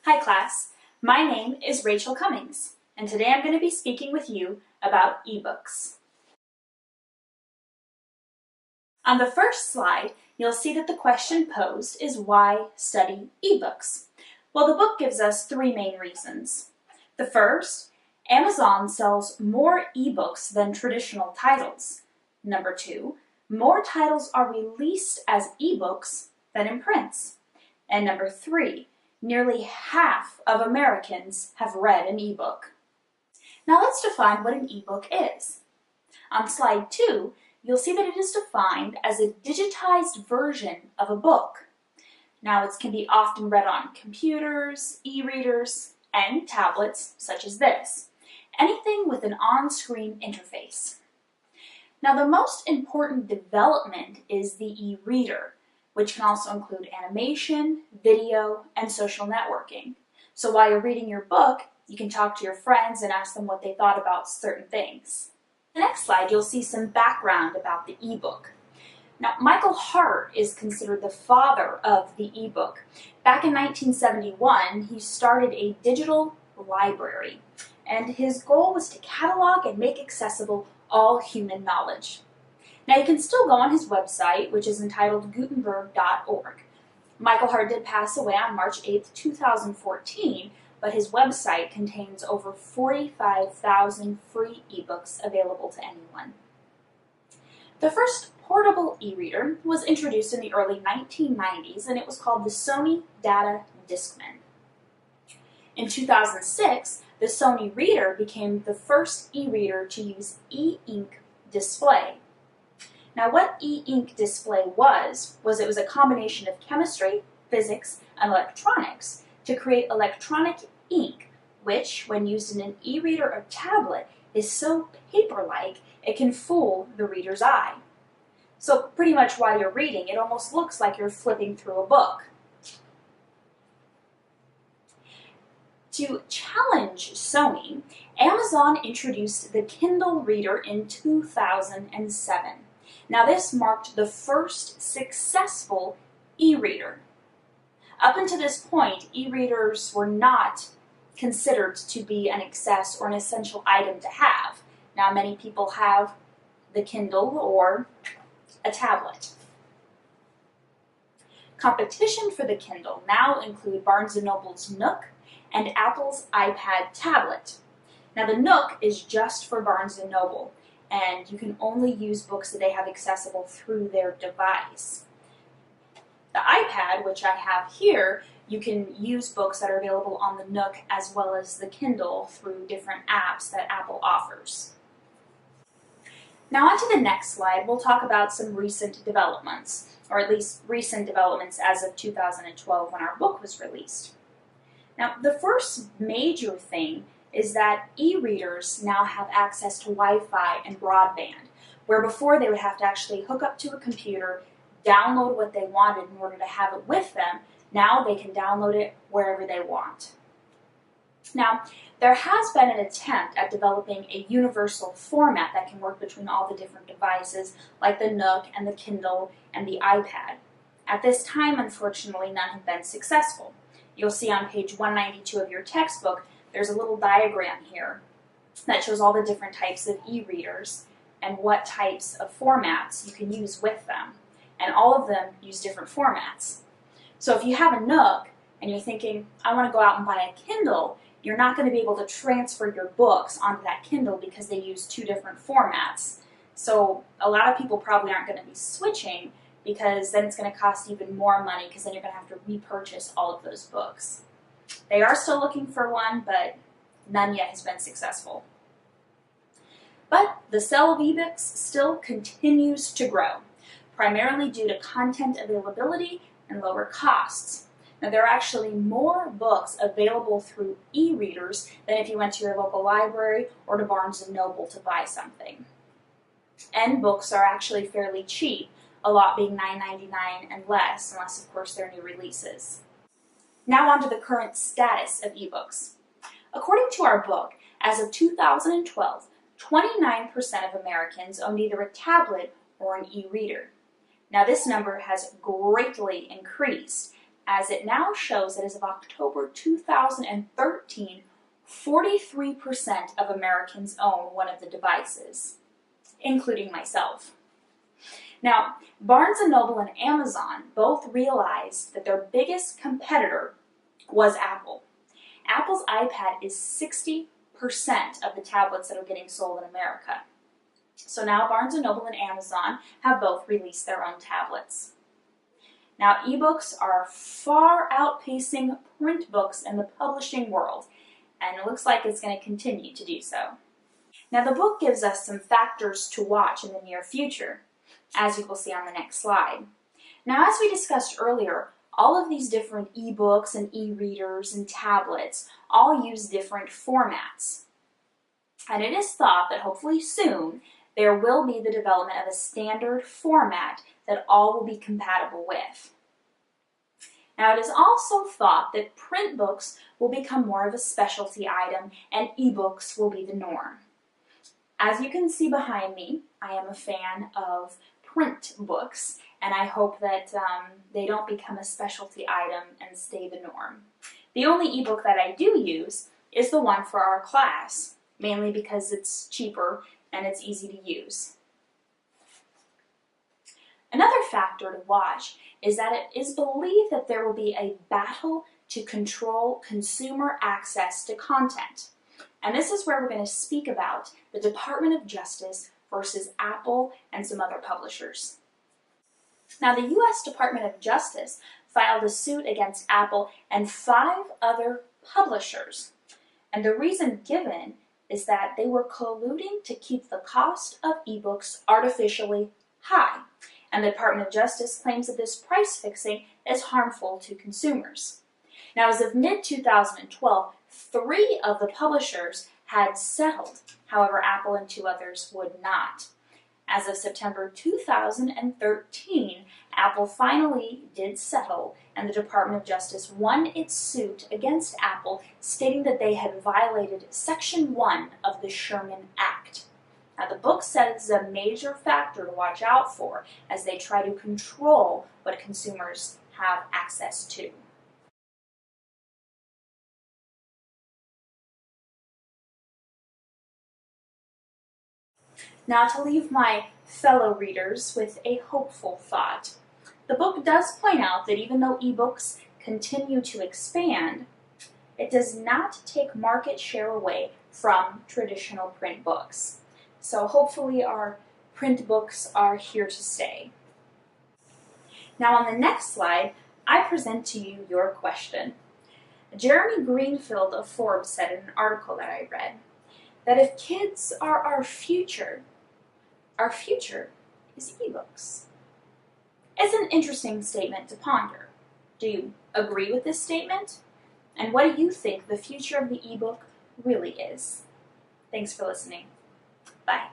Hi class, my name is Rachel Cummings, and today I'm going to be speaking with you about ebooks. On the first slide, you'll see that the question posed is why study ebooks? Well, the book gives us three main reasons. The first, Amazon sells more ebooks than traditional titles. Number two, more titles are released as ebooks than in prints. And number three, nearly half of Americans have read an ebook. Now let's define what an ebook is. On slide 2, you'll see that it is defined as a digitized version of a book. Now it can be often read on computers, e-readers, and tablets such as this. Anything with an on-screen interface. Now the most important development is the e-reader, which can also include animation, video, and social networking. So while you're reading your book, you can talk to your friends and ask them what they thought about certain things. The next slide, you'll see some background about the ebook. Now, Michael Hart is considered the father of the ebook. Back in 1971, he started a digital library, and his goal was to catalog and make accessible all human knowledge. Now you can still go on his website, which is entitled Gutenberg.org. Michael Hart did pass away on March 8, 2014, but his website contains over 45,000 free ebooks available to anyone. The first portable e-reader was introduced in the early 1990s, and it was called the Sony Data Discman. In 2006, the Sony Reader became the first e-reader to use e-ink display. Now what e-ink display was it was a combination of chemistry, physics, and electronics to create electronic ink, which, when used in an e-reader or tablet, is so paper-like it can fool the reader's eye. So pretty much while you're reading, it almost looks like you're flipping through a book. To challenge Sony, Amazon introduced the Kindle Reader in 2007. Now this marked the first successful e-reader. Up until this point, e-readers were not considered to be an excess or an essential item to have. Now many people have the Kindle or a tablet. Competition for the Kindle now include Barnes & Noble's Nook and Apple's iPad tablet. Now the Nook is just for Barnes & Noble, and you can only use books that they have accessible through their device. The iPad, which I have here, you can use books that are available on the Nook as well as the Kindle through different apps that Apple offers. Now on to the next slide, we'll talk about some recent developments, or at least recent developments as of 2012 when our book was released. Now the first major thing is that e-readers now have access to Wi-Fi and broadband, where before they would have to actually hook up to a computer, download what they wanted in order to have it with them. Now they can download it wherever they want. Now, there has been an attempt at developing a universal format that can work between all the different devices, like the Nook and the Kindle and the iPad. At this time, unfortunately, none have been successful. You'll see on page 192 of your textbook, there's a little diagram here that shows all the different types of e-readers and what types of formats you can use with them. And all of them use different formats. So if you have a Nook and you're thinking, I want to go out and buy a Kindle, you're not going to be able to transfer your books onto that Kindle because they use two different formats. So a lot of people probably aren't going to be switching because then it's going to cost even more money because then you're going to have to repurchase all of those books. They are still looking for one, but none yet has been successful. But the sale of ebooks still continues to grow, primarily due to content availability and lower costs. Now there are actually more books available through e-readers than if you went to your local library or to Barnes & Noble to buy something. And books are actually fairly cheap, a lot being $9.99 and less, unless of course they're new releases. Now on to the current status of ebooks. According to our book, as of 2012, 29% of Americans owned either a tablet or an e-reader. Now this number has greatly increased as it now shows that as of October 2013, 43% of Americans own one of the devices, including myself. Now, Barnes & Noble and Amazon both realized that their biggest competitor was Apple. Apple's iPad is 60% of the tablets that are getting sold in America. So now Barnes & Noble and Amazon have both released their own tablets. Now, ebooks are far outpacing print books in the publishing world, and it looks like it's going to continue to do so. Now, the book gives us some factors to watch in the near future, as you will see on the next slide. Now, as we discussed earlier, all of these different ebooks and e-readers and tablets all use different formats. And it is thought that hopefully soon there will be the development of a standard format that all will be compatible with. Now, it is also thought that print books will become more of a specialty item and ebooks will be the norm. As you can see behind me, I am a fan of print books, and I hope that they don't become a specialty item and stay the norm. The only ebook that I do use is the one for our class, mainly because it's cheaper and it's easy to use. Another factor to watch is that it is believed that there will be a battle to control consumer access to content. And this is where we're going to speak about the Department of Justice versus Apple and some other publishers. Now, the U.S. Department of Justice filed a suit against Apple and 5 other publishers. And the reason given is that they were colluding to keep the cost of ebooks artificially high. And the Department of Justice claims that this price fixing is harmful to consumers. Now, as of mid-2012, 3 of the publishers had settled. However, Apple and 2 others would not. As of September 2013, Apple finally did settle, and the Department of Justice won its suit against Apple, stating that they had violated Section 1 of the Sherman Act. Now, the book says it's a major factor to watch out for as they try to control what consumers have access to. Now, to leave my fellow readers with a hopeful thought, the book does point out that even though ebooks continue to expand, it does not take market share away from traditional print books. So hopefully our print books are here to stay. Now, on the next slide, I present to you your question. Jeremy Greenfield of Forbes said in an article that I read that if kids are our future is ebooks. It's an interesting statement to ponder. Do you agree with this statement? And what do you think the future of the ebook really is? Thanks for listening. Bye.